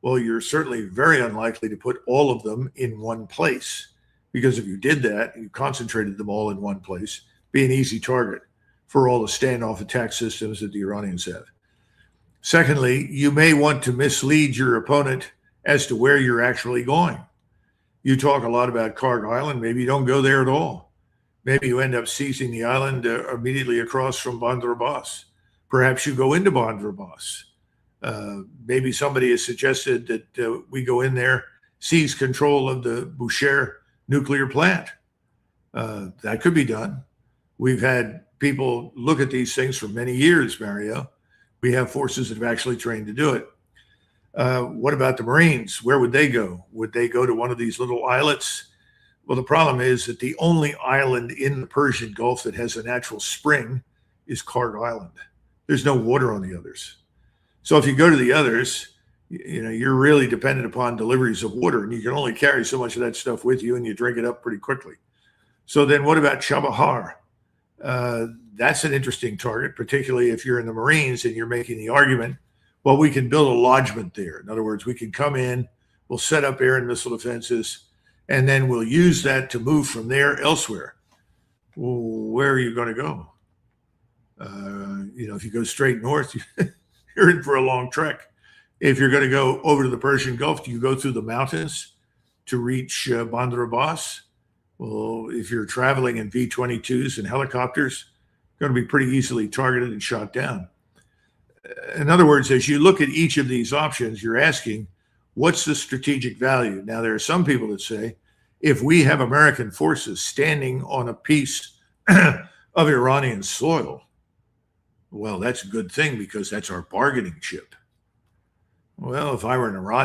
Well, you're certainly very unlikely to put all of them in one place, because if you did that, you concentrated them all in one place, be an easy target for all the standoff attack systems that the Iranians have. Secondly, you may want to mislead your opponent as to where you're actually going. You talk a lot about Karg Island, maybe you don't go there at all. Maybe you end up seizing the island immediately across from Bandar Abbas. Perhaps you go into Bandar Abbas. Maybe somebody has suggested that we go in there, seize control of the Bushehr nuclear plant. That could be done. We've had people look at these things for many years, Mario. We have forces that have actually trained to do it. What about the Marines? Where would they go? Would they go to one of these little islets? Well, the problem is that the only island in the Persian Gulf that has a natural spring is Karg Island. There's no water on the others. So if you go to the others, you're really dependent upon deliveries of water, and you can only carry so much of that stuff with you, and you drink it up pretty quickly. So then what about Chabahar? That's an interesting target, particularly if you're in the Marines and you're making the argument, well, we can build a lodgment there. In other words, we can come in, we'll set up air and missile defenses, and then we'll use that to move from there elsewhere. Well, where are you going to go? If you go straight north, you're in for a long trek. If you're going to go over to the Persian Gulf, do you go through the mountains to reach Bandar Abbas? Well, if you're traveling in V-22s and helicopters, going to be pretty easily targeted and shot down. In other words, as you look at each of these options, you're asking, what's the strategic value? Now, there are some people that say, if we have American forces standing on a piece of Iranian soil, well, that's a good thing because that's our bargaining chip. Well, if I were an Iranian,